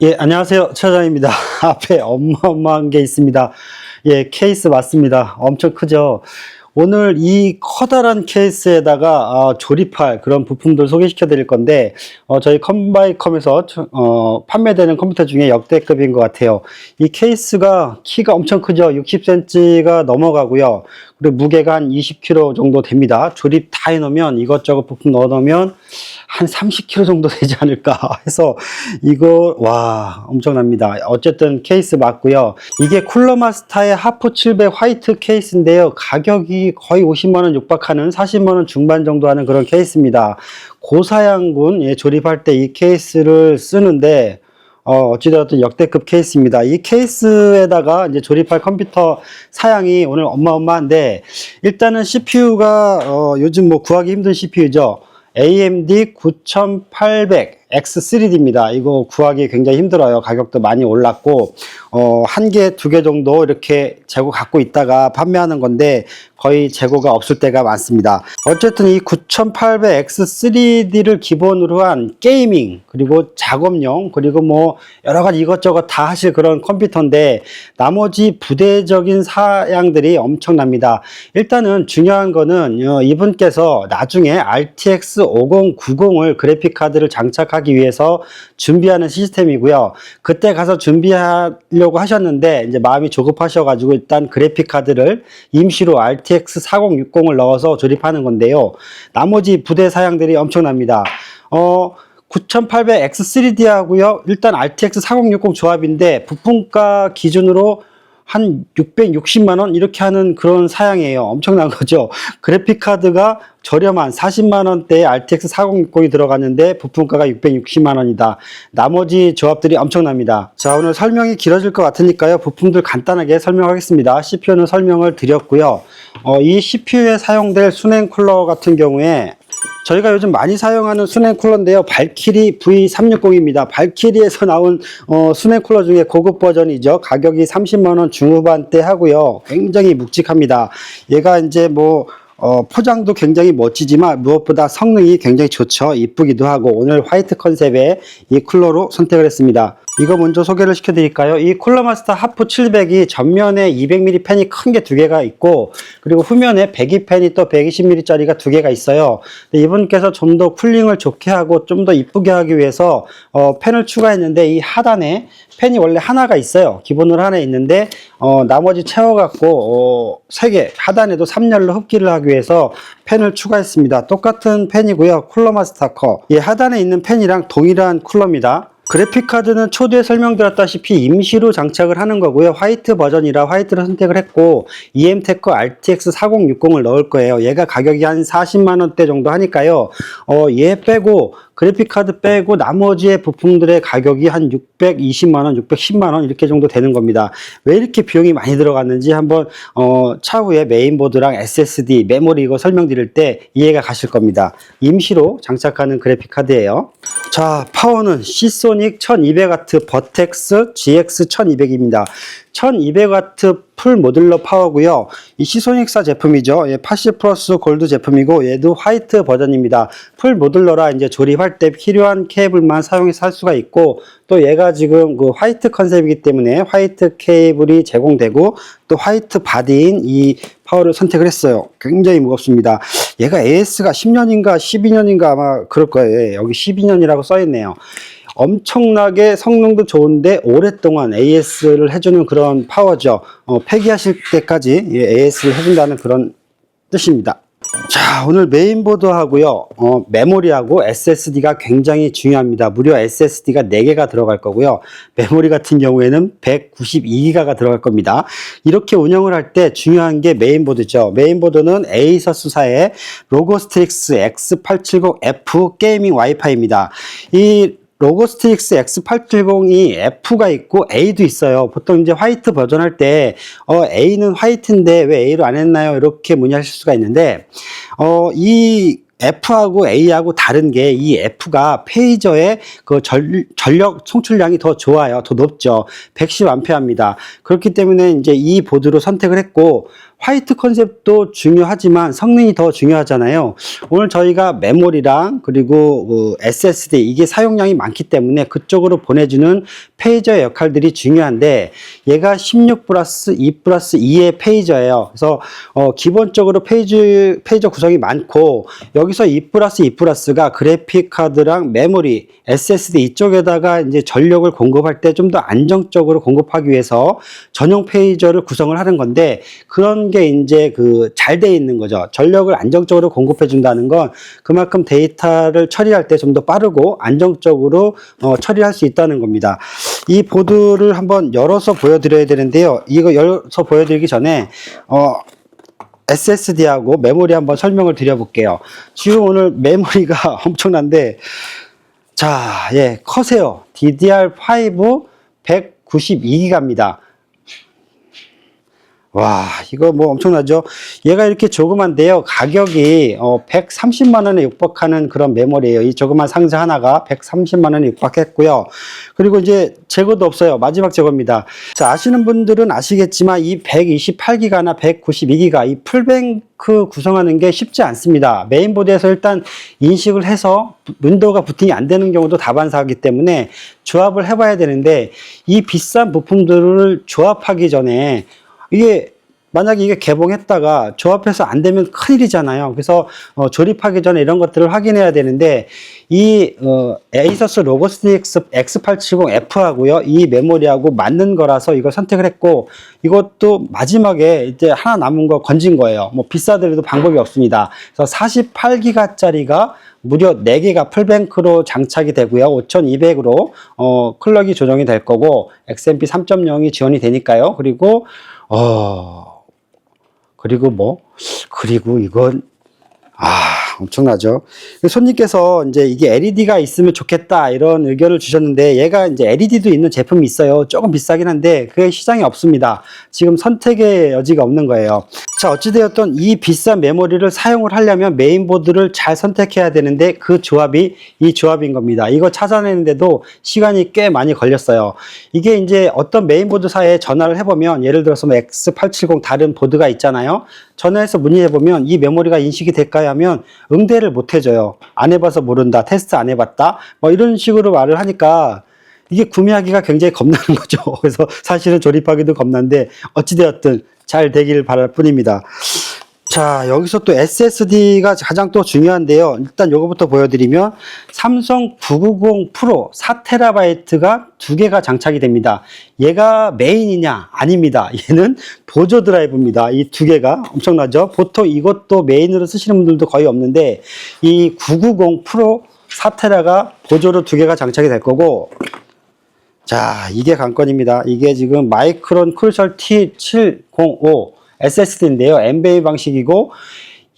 예, 안녕하세요. 최 차장입니다. 앞에 어마어마한 게 있습니다. 예, 케이스 맞습니다. 엄청 크죠? 오늘 이 커다란 케이스에다가 조립할 그런 부품들 소개시켜 드릴 건데, 저희 컴바이컴에서 판매되는 컴퓨터 중에 역대급인 것 같아요. 이 케이스가 키가 엄청 크죠? 60cm가 넘어가고요. 그리고 무게가 한 20kg 정도 됩니다. 조립 다 해놓으면, 이것저것 부품 넣어 놓으면 한 30kg 정도 되지 않을까 해서 이거 와 엄청납니다. 어쨌든 케이스 맞고요. 이게 쿨러마스터의 하프 700 화이트 케이스인데요. 가격이 거의 50만원 육박하는 40만원 중반 정도 하는 그런 케이스입니다. 고사양군 조립할 때 이 케이스를 쓰는데 어찌되었든 역대급 케이스입니다. 이 케이스에다가 이제 조립할 컴퓨터 사양이 오늘 어마어마한데, 일단은 CPU가 요즘 뭐 구하기 힘든 CPU죠. AMD 9800 X3D입니다. 이거 구하기 굉장히 힘들어요. 가격도 많이 올랐고, 한 개, 두 개 정도 이렇게 재고 갖고 있다가 판매하는 건데, 거의 재고가 없을 때가 많습니다. 어쨌든 이 9800 X3D를 기본으로 한 게이밍, 그리고 작업용, 그리고 뭐 여러 가지 이것저것 다 하실 그런 컴퓨터인데, 나머지 부대적인 사양들이 엄청납니다. 일단은 중요한 거는 이분께서 나중에 RTX 5090을 그래픽 카드를 장착하기 위해서 준비하는 시스템이고요. 그때 가서 준비하려고 하셨는데 이제 마음이 조급하셔가지고 일단 그래픽 카드를 임시로 RTX 4060을 넣어서 조립하는 건데요. 나머지 부대 사양들이 엄청납니다. 9800 X3D 하고요. 일단 RTX 4060 조합인데 부품가 기준으로 한 660만원 이렇게 하는 그런 사양이에요. 엄청난 거죠. 그래픽카드가 저렴한 40만원대에 RTX 4060이 들어갔는데 부품가가 660만원이다. 나머지 조합들이 엄청납니다. 자, 오늘 설명이 길어질 것 같으니까요. 부품들 간단하게 설명하겠습니다. CPU는 설명을 드렸고요. 이 CPU에 사용될 수냉 쿨러 같은 경우에 저희가 요즘 많이 사용하는 수냉 쿨러인데요. 발키리 V360입니다. 발키리에서 나온 수냉 쿨러 중에 고급 버전이죠. 가격이 30만원 중후반대 하고요. 굉장히 묵직합니다. 얘가 이제 뭐 포장도 굉장히 멋지지만 무엇보다 성능이 굉장히 좋죠. 이쁘기도 하고, 오늘 화이트 컨셉의 이 쿨러로 선택을 했습니다. 이거 먼저 소개를 시켜드릴까요? 이 쿨러마스터 하프 700이 전면에 200mm 팬이 큰 게 두 개가 있고, 그리고 후면에 배기 팬이 또 120mm 짜리가 두 개가 있어요. 근데 이분께서 좀 더 쿨링을 좋게 하고 좀 더 이쁘게 하기 위해서 팬을 추가했는데, 이 하단에 팬이 원래 하나가 있어요. 기본으로 하나 있는데 나머지 채워갖고 3개 하단에도 3열로 흡기를 하기 위해서 팬을 추가했습니다. 똑같은 팬이고요. 쿨러마스터 커. 이 하단에 있는 팬이랑 동일한 쿨러입니다. 그래픽카드는 초대에 설명드렸다시피 임시로 장착을 하는 거고요. 화이트 버전이라 화이트를 선택을 했고, EM테크 RTX 4060을 넣을 거예요. 얘가 가격이 한 40만원대 정도 하니까요. 얘 빼고, 그래픽카드 빼고 나머지의 부품들의 가격이 한 620만원, 610만원 이렇게 정도 되는 겁니다. 왜 이렇게 비용이 많이 들어갔는지 한번 차후에 메인보드랑 SSD, 메모리 이거 설명드릴 때 이해가 가실 겁니다. 임시로 장착하는 그래픽카드예요. 자, 파워는 시소닉 1200W 버텍스 GX 1200입니다. 1200W 풀 모듈러 파워고요. 이 시소닉사 제품이죠. 80 플러스 골드 제품이고, 얘도 화이트 버전입니다. 풀 모듈러라 이제 조립할 때 필요한 케이블만 사용해서 할 수가 있고, 또 얘가 지금 그 화이트 컨셉이기 때문에 화이트 케이블이 제공되고, 또 화이트 바디인 이 파워를 선택을 했어요. 굉장히 무겁습니다. 얘가 AS가 10년인가 12년인가 아마 그럴 거예요. 여기 12년이라고 써있네요. 엄청나게 성능도 좋은데 오랫동안 AS를 해주는 그런 파워죠. 폐기하실 때까지 AS를 해준다는 그런 뜻입니다. 자, 오늘 메인보드 하고요. 메모리하고 SSD가 굉장히 중요합니다. 무려 SSD가 4개가 들어갈 거고요. 메모리 같은 경우에는 192기가가 들어갈 겁니다. 이렇게 운영을 할 때 중요한 게 메인보드죠. 메인보드는 에이서스사의 로고스트릭스 X870F 게이밍 와이파이입니다. 이 로고스트릭스 X870이 F가 있고 A도 있어요. 보통 이제 화이트 버전 할 때 A는 화이트인데 왜 A로 안 했나요? 이렇게 문의하실 수가 있는데, 이 F하고 A하고 다른 게, 이 F가 페이저의 그 전력 총출량이 더 좋아요. 더 높죠. 110A입니다. 그렇기 때문에 이제 이 보드로 선택을 했고, 화이트 컨셉도 중요하지만 성능이 더 중요하잖아요. 오늘 저희가 메모리랑 그리고 SSD 이게 사용량이 많기 때문에 그쪽으로 보내주는 페이저의 역할들이 중요한데 얘가 16 플러스 2 플러스 2의 페이저예요. 그래서 기본적으로 페이저 구성이 많고 여기서 2 플러스 2 플러스가 그래픽 카드랑 메모리, SSD 이쪽에다가 이제 전력을 공급할 때 좀 더 안정적으로 공급하기 위해서 전용 페이저를 구성을 하는 건데 그런 게 이제 잘 돼 있는 거죠. 전력을 안정적으로 공급해 준다는 건 그만큼 데이터를 처리할 때 좀 더 빠르고 안정적으로 처리할 수 있다는 겁니다. 이 보드를 한번 열어서 보여드려야 되는데요. 이거 열어서 보여드리기 전에 SSD하고 메모리 한번 설명을 드려볼게요. 지금 오늘 메모리가 엄청난데 자, 예, 커세어 DDR5 192기가입니다. 와, 이거 뭐 엄청나죠? 얘가 이렇게 조그만데요. 가격이 130만 원에 육박하는 그런 메모리예요. 이 조그만 상자 하나가 130만 원에 육박했고요. 그리고 이제 제거도 없어요. 마지막 제거입니다. 자, 아시는 분들은 아시겠지만 이 128기가나 192기가 이 풀뱅크 구성하는 게 쉽지 않습니다. 메인보드에서 일단 인식을 해서 윈도우가 부팅이 안 되는 경우도 다반사하기 때문에 조합을 해봐야 되는데 이 비싼 부품들을 조합하기 전에 만약에 이게 개봉했다가 조합해서 안 되면 큰일이잖아요. 그래서 조립하기 전에 이런 것들을 확인해야 되는데 이 에이서스 로고스틱스 X870F하고요 이 메모리하고 맞는 거라서 이걸 선택을 했고 이것도 마지막에 이제 하나 남은 거 건진 거예요. 뭐 비싸더라도 방법이 없습니다. 그래서 48기가짜리가 무려 4개가 풀뱅크로 장착이 되고요. 5200으로 클럭이 조정이 될 거고 XMP 3.0이 지원이 되니까요. 그리고 이건 엄청나죠. 손님께서 이제 이게 LED가 있으면 좋겠다 이런 의견을 주셨는데 얘가 이제 LED도 있는 제품이 있어요. 조금 비싸긴 한데 그게 시장에 없습니다. 지금 선택의 여지가 없는 거예요. 자, 어찌되었든 이 비싼 메모리를 사용을 하려면 메인보드를 잘 선택해야 되는데 그 조합이 이 조합인 겁니다. 이거 찾아내는데도 시간이 꽤 많이 걸렸어요. 이게 이제 어떤 메인보드사에 전화를 해보면 예를 들어서 뭐 X870 다른 보드가 있잖아요. 전화해서 문의해보면 이 메모리가 인식이 될까요 하면 응대를 못 해줘요. 안 해봐서 모른다. 테스트 안 해봤다. 뭐 이런 식으로 말을 하니까 이게 구매하기가 굉장히 겁나는 거죠. 그래서 사실은 조립하기도 겁난데 어찌되었든 잘 되길 바랄 뿐입니다. 자, 여기서 또 SSD가 가장 또 중요한데요. 일단 요거부터 보여드리면 삼성 990 프로 4TB가 2개가 장착이 됩니다. 얘가 메인이냐? 아닙니다. 얘는 보조 드라이브입니다. 이 2개가 엄청나죠? 보통 이것도 메인으로 쓰시는 분들도 거의 없는데 이 990 프로 4TB가 보조로 2개가 장착이 될 거고 자, 이게 관건입니다. 이게 지금 마이크론 쿨셜 T705 SSD인데요. 엔베이 방식이고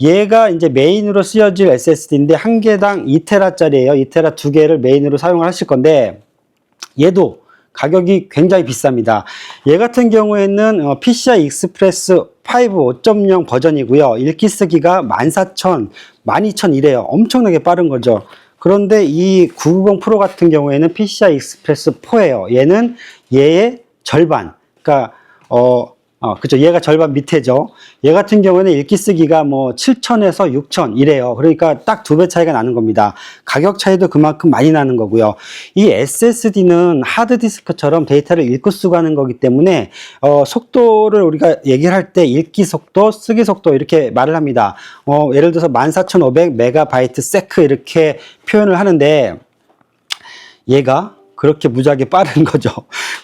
얘가 이제 메인으로 쓰여질 SSD인데 한 개당 2TB짜리예요. 2TB 2개를 메인으로 사용을 하실 건데 얘도 가격이 굉장히 비쌉니다. 얘 같은 경우에는 PCI Express 5 5.0 버전이고요. 읽기 쓰기가 14,000, 12,000이래요. 엄청나게 빠른 거죠. 그런데 이 990 프로 같은 경우에는 PCI Express 4예요. 얘는 얘의 절반. 그러니까 그죠. 얘가 절반 밑에죠. 얘 같은 경우에는 읽기 쓰기가 뭐 7,000에서 6,000 이래요. 그러니까 딱 2배 차이가 나는 겁니다. 가격 차이도 그만큼 많이 나는 거고요. 이 SSD는 하드디스크처럼 데이터를 읽고 쓰고 하는 거기 때문에 속도를 우리가 얘기를 할 때 읽기 속도, 쓰기 속도 이렇게 말을 합니다. 예를 들어서 14,500 메가바이트 세크 이렇게 표현을 하는데 얘가 그렇게 무지하게 빠른 거죠.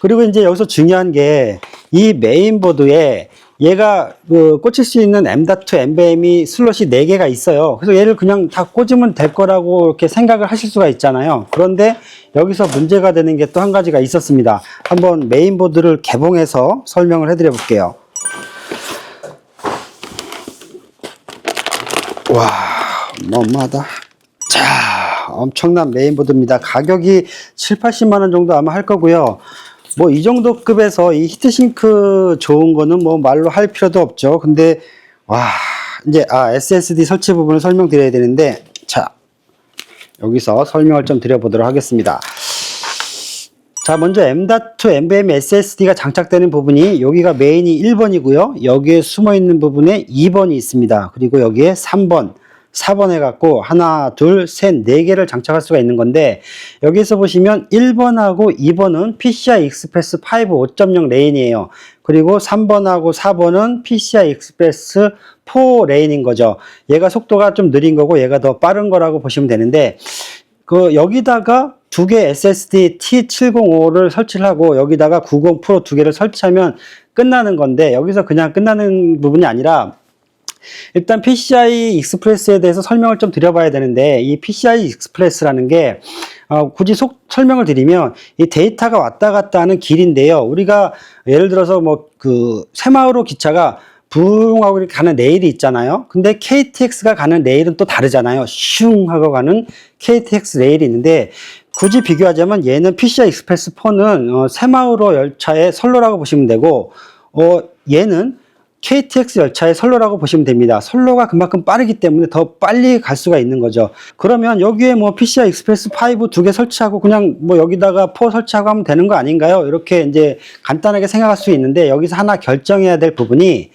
그리고 이제 여기서 중요한 게 이 메인보드에 얘가 꽂힐 수 있는 M.2 NVMe 슬롯이 4개가 있어요. 그래서 얘를 그냥 다 꽂으면 될 거라고 이렇게 생각을 하실 수가 있잖아요. 그런데 여기서 문제가 되는 게 또 한 가지가 있었습니다. 한번 메인보드를 개봉해서 설명을 해드려 볼게요. 와, 너무하다. 자, 엄청난 메인보드입니다. 가격이 7, 80만 원 정도 아마 할 거고요. 뭐 이 정도 급에서 이 히트싱크 좋은 거는 뭐 말로 할 필요도 없죠. 근데 와, 이제 SSD 설치 부분을 설명드려야 되는데 자, 여기서 설명을 좀 드려보도록 하겠습니다. 자, 먼저 M.2 NVMe SSD가 장착되는 부분이 여기가 메인이 1번이고요. 여기에 숨어 있는 부분에 2번이 있습니다. 그리고 여기에 3번, 4번 해갖고 하나, 둘, 셋, 네 개를 장착할 수가 있는 건데, 여기서 보시면 1번하고 2번은 PCI Express 5 5.0 레인이에요. 그리고 3번하고 4번은 PCI Express 4 레인인 거죠. 얘가 속도가 좀 느린 거고 얘가 더 빠른 거라고 보시면 되는데, 여기다가 두 개 SSD T705를 설치를 하고 여기다가 90 프로 두 개를 설치하면 끝나는 건데, 여기서 그냥 끝나는 부분이 아니라 일단 PCI 익스프레스에 대해서 설명을 좀 드려봐야 되는데, 이 PCI 익스프레스라는 게 굳이 설명을 드리면 이 데이터가 왔다 갔다 하는 길인데요. 우리가 예를 들어서 뭐 새마을호 기차가 부웅하고 이렇게 가는 레일이 있잖아요. 근데 KTX가 가는 레일은 또 다르잖아요. 슝 하고 가는 KTX 레일이 있는데, 굳이 비교하자면 얘는 PCI 익스프레스 4는 새마을호 열차의 선로라고 보시면 되고, 얘는 KTX 열차의 선로라고 보시면 됩니다. 선로가 그만큼 빠르기 때문에 더 빨리 갈 수가 있는 거죠. 그러면 여기에 뭐 PCI 익스프레스 5 두 개 설치하고 그냥 뭐 여기다가 4 설치하고 하면 되는 거 아닌가요? 이렇게 이제 간단하게 생각할 수 있는데, 여기서 하나 결정해야 될 부분이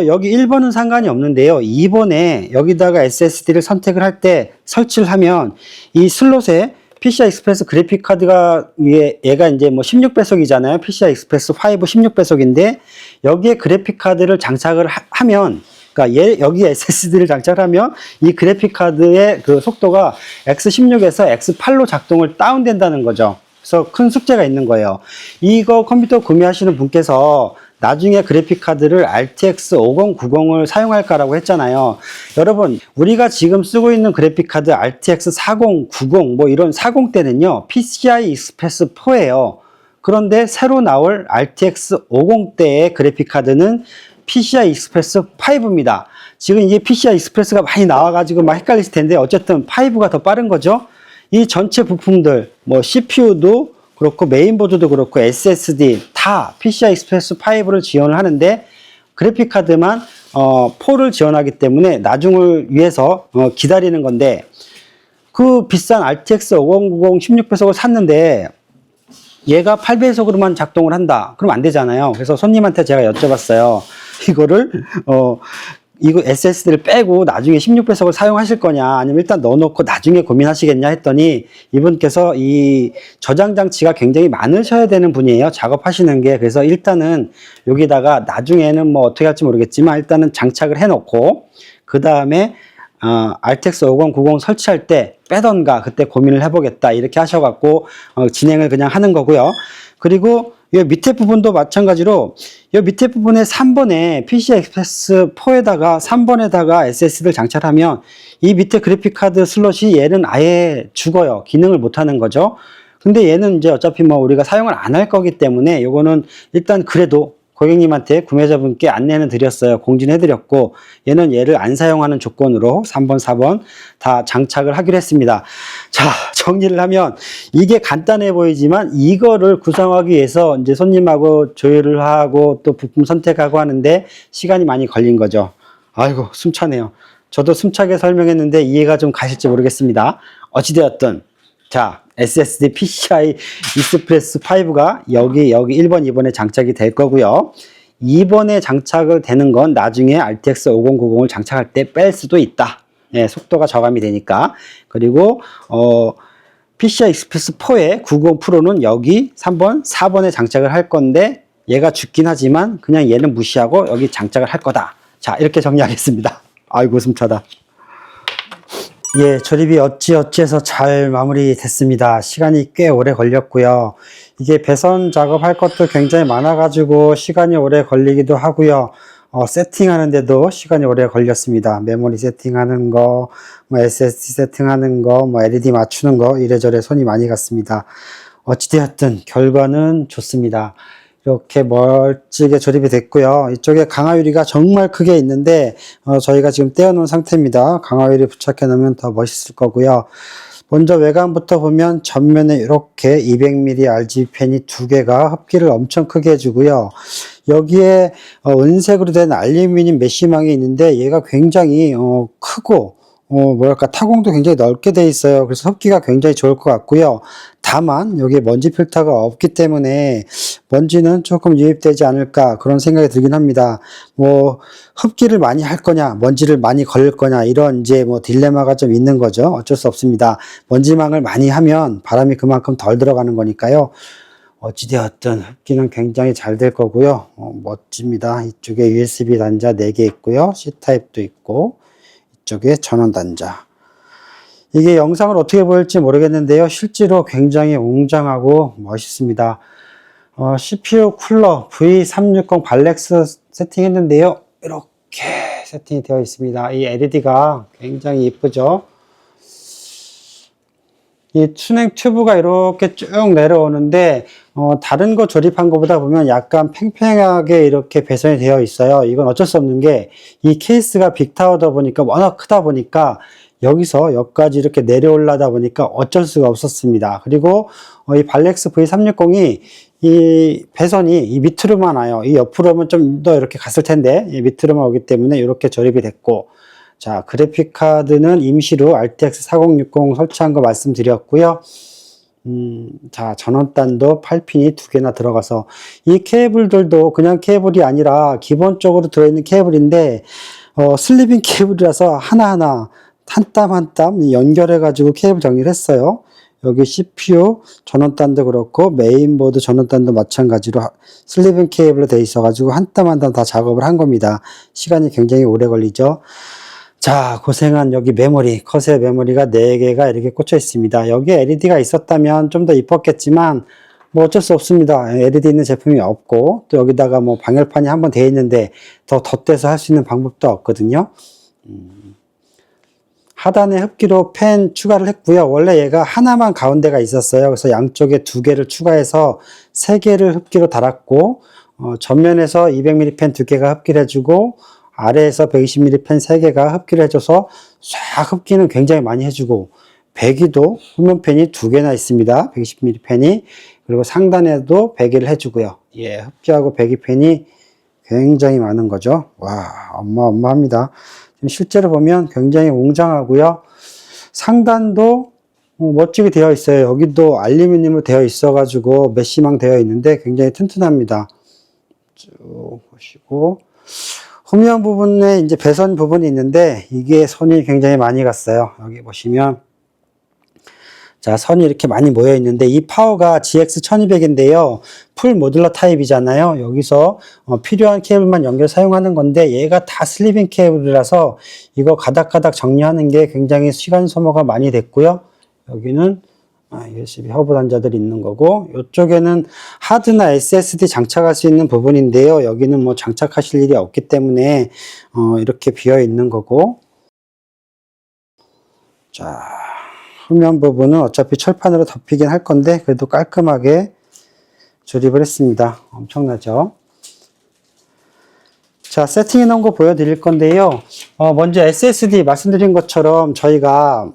여기 1번은 상관이 없는데요. 2번에 여기다가 SSD를 선택을 할 때 설치를 하면 이 슬롯에 PCI 익스프레스 그래픽 카드가 얘가 이제 뭐 16배속이잖아요. PCI 익스프레스 5 16배속인데 여기에 그래픽 카드를 장착을 하면, 그러니까 여기에 SSD를 장착하면 이 그래픽 카드의 그 속도가 X16에서 X8로 작동을 다운된다는 거죠. 그래서 큰 숙제가 있는 거예요. 이거 컴퓨터 구매하시는 분께서 나중에 그래픽 카드를 RTX 5090을 사용할까라고 했잖아요. 여러분, 우리가 지금 쓰고 있는 그래픽 카드 RTX 4090 뭐 이런 40대는요 PCI 익스프레스 4예요. 그런데 새로 나올 RTX 50대의 그래픽 카드는 PCI 익스프레스 5입니다. 지금 이게 PCI 익스프레스가 많이 나와가지고 막 헷갈리실 텐데, 어쨌든 5가 더 빠른 거죠. 이 전체 부품들, 뭐 CPU도 그렇고 메인보드도 그렇고 SSD 다 PCI 익스프레스 5를 지원을 하는데, 그래픽 카드만 4를 지원하기 때문에 나중을 위해서 기다리는 건데, 그 비싼 RTX 5090 16배속을 샀는데 얘가 8배속으로만 작동을 한다. 그럼 안 되잖아요. 그래서 손님한테 제가 여쭤봤어요. 이거를 이거 SSD를 빼고 나중에 16배속을 사용하실 거냐, 아니면 일단 넣어놓고 나중에 고민하시겠냐 했더니, 이분께서 이 저장 장치가 굉장히 많으셔야 되는 분이에요. 작업하시는 게. 그래서 일단은 여기다가 나중에는 뭐 어떻게 할지 모르겠지만 일단은 장착을 해놓고 그 다음에 RTX 5090 설치할 때 빼던가 그때 고민을 해보겠다 이렇게 하셔갖고 진행을 그냥 하는 거고요. 그리고 이 밑에 부분도 마찬가지로 이 밑에 부분에 3번에 PCI 익스프레스 4에다가 3번에다가 SSD를 장착하면 이 밑에 그래픽 카드 슬롯이 얘는 아예 죽어요. 기능을 못 하는 거죠. 근데 얘는 이제 어차피 뭐 우리가 사용을 안 할 거기 때문에 요거는 일단 그래도 고객님한테 구매자분께 안내는 드렸어요. 공지는 해드렸고, 얘를 안 사용하는 조건으로 3번, 4번 다 장착을 하기로 했습니다. 자, 정리를 하면 이게 간단해 보이지만 이거를 구성하기 위해서 이제 손님하고 조율을 하고 또 부품 선택하고 하는데 시간이 많이 걸린 거죠. 아이고, 숨차네요. 저도 숨차게 설명했는데 이해가 좀 가실지 모르겠습니다. 어찌되었든, 자, SSD PCI 익스프레스 5가 여기 1번, 2번에 장착이 될 거고요. 2번에 장착을 되는 건 나중에 RTX 5090을 장착할 때 뺄 수도 있다. 예, 속도가 저감이 되니까. 그리고 PCI 익스프레스 4의 90 프로는 여기 3번, 4번에 장착을 할 건데 얘가 죽긴 하지만 그냥 얘는 무시하고 여기 장착을 할 거다. 자, 이렇게 정리하겠습니다. 아이고, 숨차다. 예, 조립이 어찌어찌해서 잘 마무리됐습니다. 시간이 꽤 오래 걸렸고요. 이게 배선 작업할 것도 굉장히 많아가지고 시간이 오래 걸리기도 하고요. 세팅하는데도 시간이 오래 걸렸습니다. 메모리 세팅하는 거, 뭐 SSD 세팅하는 거, 뭐 LED 맞추는 거 이래저래 손이 많이 갔습니다. 어찌되었든 결과는 좋습니다. 이렇게 멋지게 조립이 됐고요. 이쪽에 강화유리가 정말 크게 있는데 저희가 지금 떼어놓은 상태입니다. 강화유리 부착해 놓으면 더 멋있을 거고요. 먼저 외관부터 보면 전면에 이렇게 200mm RGB 펜이 두 개가 흡기를 엄청 크게 해주고요. 여기에 은색으로 된 알루미늄 메쉬망이 있는데 얘가 굉장히 크고 뭐랄까, 타공도 굉장히 넓게 돼 있어요. 그래서 흡기가 굉장히 좋을 것 같고요. 다만, 여기에 먼지 필터가 없기 때문에 먼지는 조금 유입되지 않을까, 그런 생각이 들긴 합니다. 흡기를 많이 할 거냐, 먼지를 많이 걸릴 거냐, 이런 이제 딜레마가 좀 있는 거죠. 어쩔 수 없습니다. 먼지망을 많이 하면 바람이 그만큼 덜 들어가는 거니까요. 어찌되었든 흡기는 굉장히 잘 될 거고요. 멋집니다. 이쪽에 USB 단자 4개 있고요. C타입도 있고, 이쪽에 전원 단자. 이게 영상을 어떻게 보일지 모르겠는데요. 실제로 굉장히 웅장하고 멋있습니다. CPU 쿨러 V360 발렉스 세팅했는데요. 이렇게 세팅이 되어 있습니다. 이 LED가 굉장히 이쁘죠. 이 순행 튜브가 이렇게 쭉 내려오는데 다른 거 조립한 것보다 보면 약간 팽팽하게 이렇게 배선이 되어 있어요. 이건 어쩔 수 없는 게 이 케이스가 빅타워다 보니까 워낙 크다 보니까 여기서 여기까지 이렇게 내려올라다 보니까 어쩔 수가 없었습니다. 그리고 이 발렉스 V360이 이 배선이 이 밑으로만 와요. 이 옆으로 오면 좀 더 이렇게 갔을 텐데 이 밑으로만 오기 때문에 이렇게 조립이 됐고, 자, 그래픽 카드는 임시로 RTX 4060 설치한 거 말씀드렸고요. 자, 전원단도 8핀이 2개나 들어가서, 이 케이블들도 그냥 케이블이 아니라 기본적으로 들어있는 케이블인데 슬리빙 케이블이라서 하나하나 한 땀 한 땀 연결해 가지고 케이블 정리를 했어요. 여기 CPU 전원단도 그렇고 메인보드 전원단도 마찬가지로 슬리빙 케이블로 되어 있어 가지고 한 땀 한 땀 다 작업을 한 겁니다. 시간이 굉장히 오래 걸리죠. 자, 고생한 여기 메모리, 컷의 메모리가 4개가 이렇게 꽂혀 있습니다. 여기에 LED가 있었다면 좀 더 이뻤겠지만 어쩔 수 없습니다. LED 있는 제품이 없고, 또 여기다가 방열판이 한번 되어 있는데 더 덧대서 할 수 있는 방법도 없거든요. 하단에 흡기로 팬 추가를 했고요. 원래 얘가 하나만 가운데가 있었어요. 그래서 양쪽에 2개를 추가해서 3개를 흡기로 달았고, 전면에서 200mm 팬 2개가 흡기를 해주고, 아래에서 120mm 팬 3개가 흡기를 해줘서 싹 흡기는 굉장히 많이 해주고, 배기도 후면 팬이 2개나 있습니다. 120mm 팬이. 그리고 상단에도 배기를 해주고요. 예, 흡기하고 배기 팬이 굉장히 많은 거죠. 와, 어마어마합니다. 실제로 보면 굉장히 웅장하고요. 상단도 멋지게 되어 있어요. 여기도 알루미늄으로 되어 있어가지고 메쉬망 되어 있는데 굉장히 튼튼합니다. 쭉 보시고, 후면 부분에 이제 배선 부분이 있는데 이게 선이 굉장히 많이 갔어요. 여기 보시면, 자, 선이 이렇게 많이 모여 있는데 이 파워가 GX1200인데요. 풀 모듈러 타입이잖아요. 여기서 필요한 케이블만 연결 사용하는 건데 얘가 다 슬리빙 케이블이라서 이거 가닥가닥 정리하는 게 굉장히 시간 소모가 많이 됐고요. 여기는 USB 허브 단자들이 있는 거고, 이쪽에는 하드나 SSD 장착할 수 있는 부분인데요. 여기는 장착하실 일이 없기 때문에 이렇게 비어 있는 거고, 자, 후면 부분은 어차피 철판으로 덮이긴 할 건데 그래도 깔끔하게 조립을 했습니다. 엄청나죠? 자, 세팅해 놓은 거 보여드릴 건데요. 먼저 SSD 말씀드린 것처럼 저희가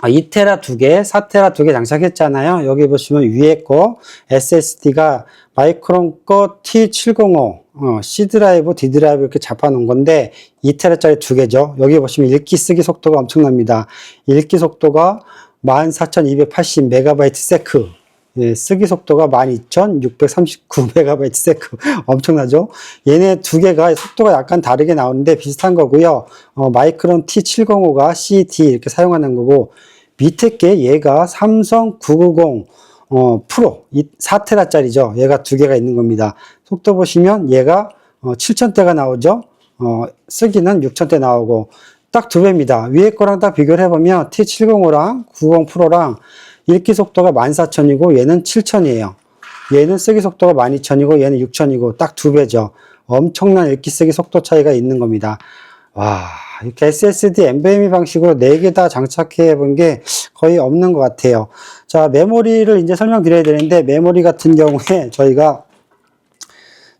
2테라 2개, 4테라 2개 장착했잖아요. 여기 보시면 위에 거 SSD가 마이크론 거 T705 C 드라이브, D 드라이브 이렇게 잡아 놓은 건데 2테라짜리 2개죠. 여기 보시면 읽기 쓰기 속도가 엄청납니다. 읽기 속도가 14280MB 세크, 예, 쓰기 속도가 12639MB 세크. 엄청나죠? 얘네 2개가 속도가 약간 다르게 나오는데 비슷한 거고요. 마이크론 T705가 C, D 이렇게 사용하는 거고, 밑에 게 얘가 삼성 990 프로 4테라짜리죠. 얘가 2개가 있는 겁니다. 속도 보시면 얘가 7000대가 나오죠. 쓰기는 6000대 나오고 딱 2배입니다. 위에 거랑 딱 비교를 해보면 T705랑 90 프로랑 읽기 속도가 14000이고 얘는 7000이에요. 얘는 쓰기 속도가 12000이고 얘는 6000이고 딱 2배죠. 엄청난 읽기 쓰기 속도 차이가 있는 겁니다. 와, 이렇게 SSD NVMe 방식으로 4개 다 장착해 본 게 거의 없는 것 같아요. 자, 메모리를 이제 설명드려야 되는데, 메모리 같은 경우에 저희가,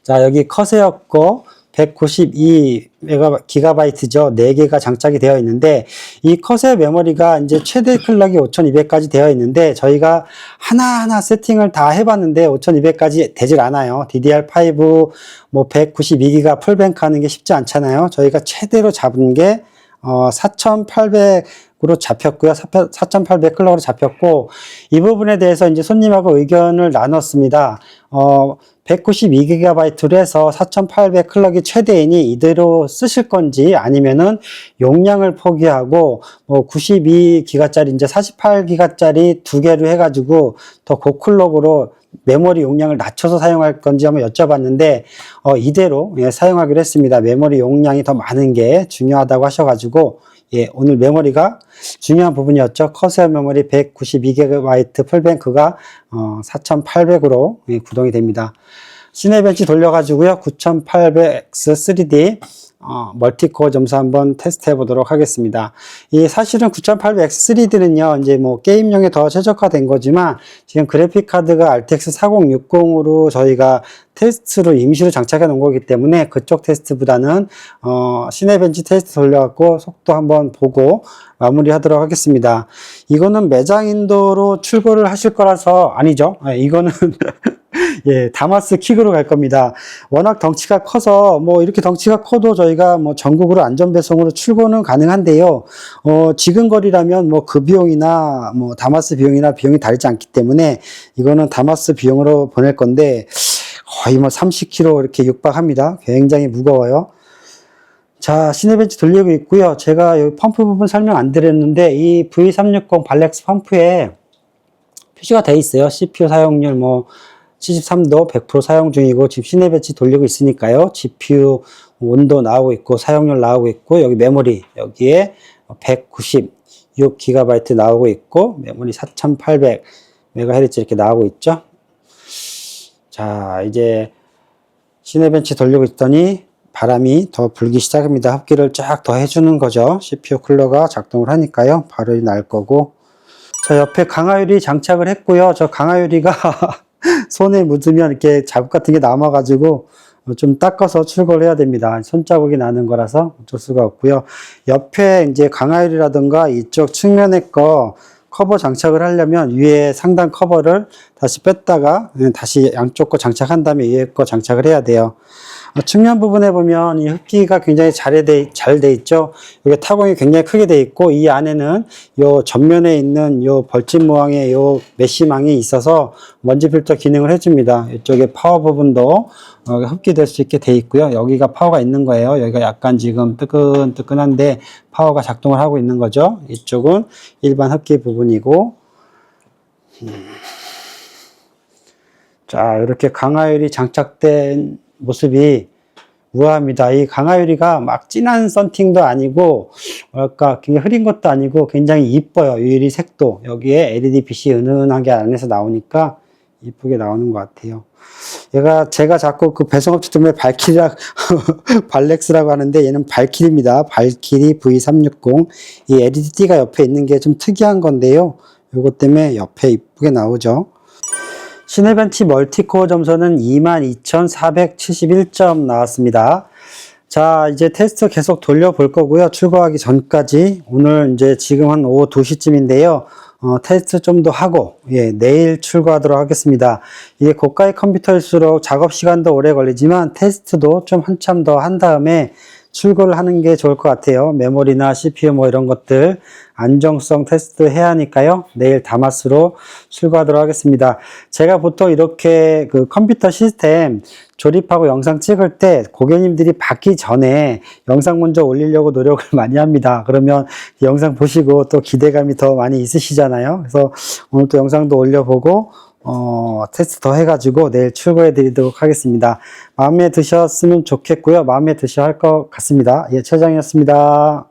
자, 여기 커세어 거 192GB죠. 4개가 장착이 되어 있는데, 이 커세어 메모리가 이제 최대 클럭이 5200까지 되어 있는데, 저희가 하나하나 세팅을 다 해봤는데 5200까지 되질 않아요. DDR5 192기가 풀뱅크 하는 게 쉽지 않잖아요. 저희가 최대로 잡은 게 4800으로 잡혔고요. 4800 클럭으로 잡혔고, 이 부분에 대해서 이제 손님하고 의견을 나눴습니다. 192GB로 해서 4800 클럭이 최대이니 이대로 쓰실 건지, 아니면은 용량을 포기하고 92기가짜리 이제 48기가짜리 두 개로 해가지고 더 고클럭으로 메모리 용량을 낮춰서 사용할 건지 한번 여쭤봤는데, 이대로 사용하기로 했습니다. 메모리 용량이 더 많은 게 중요하다고 하셔가지고, 오늘 메모리가 중요한 부분이었죠. 커세어 메모리 192GB 풀뱅크가 4800으로 구동이 됩니다. 시네벤치 돌려가지고요. 9800X 3D 멀티코어 점수 한번 테스트 해보도록 하겠습니다. 사실은 9800X 3D는요, 이제 게임용에 더 최적화된 거지만, 지금 그래픽 카드가 RTX 4060으로 저희가 테스트로 임시로 장착해 놓은 거기 때문에 그쪽 테스트보다는, 시네벤치 테스트 돌려갖고 속도 한번 보고 마무리 하도록 하겠습니다. 이거는 매장 인도로 출고를 하실 거라서, 아니죠. 이거는 다마스 킥으로 갈 겁니다. 워낙 덩치가 커서 이렇게 덩치가 커도 저희가 전국으로 안전 배송으로 출고는 가능한데요. 지근거리라면 그 비용이나 다마스 비용이나 비용이 다르지 않기 때문에 이거는 다마스 비용으로 보낼 건데, 거의 30kg 이렇게 육박합니다. 굉장히 무거워요. 자, 시네벤치 돌리고 있고요. 제가 여기 펌프 부분 설명 안 드렸는데, 이 V360 발렉스 펌프에 표시가 돼 있어요. CPU 사용률 73도 100% 사용 중이고, 지금 시네벤치 돌리고 있으니까요. GPU 온도 나오고 있고, 사용률 나오고 있고, 여기 메모리, 여기에 196GB 나오고 있고, 메모리 4800MHz 이렇게 나오고 있죠. 자, 이제 시네벤치 돌리고 있더니 바람이 더 불기 시작합니다. 흡기를 쫙 더 해주는 거죠. CPU 쿨러가 작동을 하니까요. 바로 날 거고. 자, 옆에 강화유리 장착을 했고요. 저 강화유리가 손에 묻으면 이렇게 자국 같은 게 남아가지고 좀 닦아서 출고를 해야 됩니다. 손자국이 나는 거라서 어쩔 수가 없고요. 옆에 이제 강화유리라든가 이쪽 측면에 거 커버 장착을 하려면 위에 상단 커버를 다시 뺐다가 다시 양쪽 거 장착한 다음에 위에 거 장착을 해야 돼요. 측면 부분에 보면 이 흡기가 굉장히 잘 돼 있죠. 여기 타공이 굉장히 크게 돼 있고, 이 안에는 요 전면에 있는 요 벌집 모양의 요 메쉬망이 있어서 먼지 필터 기능을 해줍니다. 이쪽에 파워 부분도 흡기될 수 있게 돼 있고요. 여기가 파워가 있는 거예요. 여기가 약간 지금 뜨끈뜨끈한데 파워가 작동을 하고 있는 거죠. 이쪽은 일반 흡기 부분이고, 자, 이렇게 강화유리 장착된 모습이 우아합니다. 이 강화유리가 막 진한 썬팅도 아니고, 뭐랄까, 굉장히 흐린 것도 아니고, 굉장히 이뻐요. 유리 색도. 여기에 LED 빛이 은은하게 안에서 나오니까 이쁘게 나오는 것 같아요. 제가 자꾸 그 배송업체 때문에 발키리라, 발렉스라고 하는데, 얘는 발키리입니다. 발키리 V360. 이 LED가 옆에 있는 게 좀 특이한 건데요. 요것 때문에 옆에 이쁘게 나오죠. 시네벤치 멀티코어 점수는 22,471점 나왔습니다. 자, 이제 테스트 계속 돌려볼 거고요. 출고하기 전까지. 오늘 이제 지금 한 오후 2시쯤인데요. 테스트 좀 더 하고, 내일 출고하도록 하겠습니다. 이게 고가의 컴퓨터일수록 작업 시간도 오래 걸리지만 테스트도 좀 한참 더 한 다음에 출고를 하는 게 좋을 것 같아요. 메모리나 CPU 이런 것들 안정성 테스트 해야 하니까요. 내일 다마스로 출고하도록 하겠습니다. 제가 보통 이렇게 그 컴퓨터 시스템 조립하고 영상 찍을 때 고객님들이 받기 전에 영상 먼저 올리려고 노력을 많이 합니다. 그러면 영상 보시고 또 기대감이 더 많이 있으시잖아요. 그래서 오늘 또 영상도 올려보고 테스트 더 해가지고 내일 출고해 드리도록 하겠습니다. 마음에 드셨으면 좋겠고요. 마음에 드셔야 할 것 같습니다. 최장이었습니다.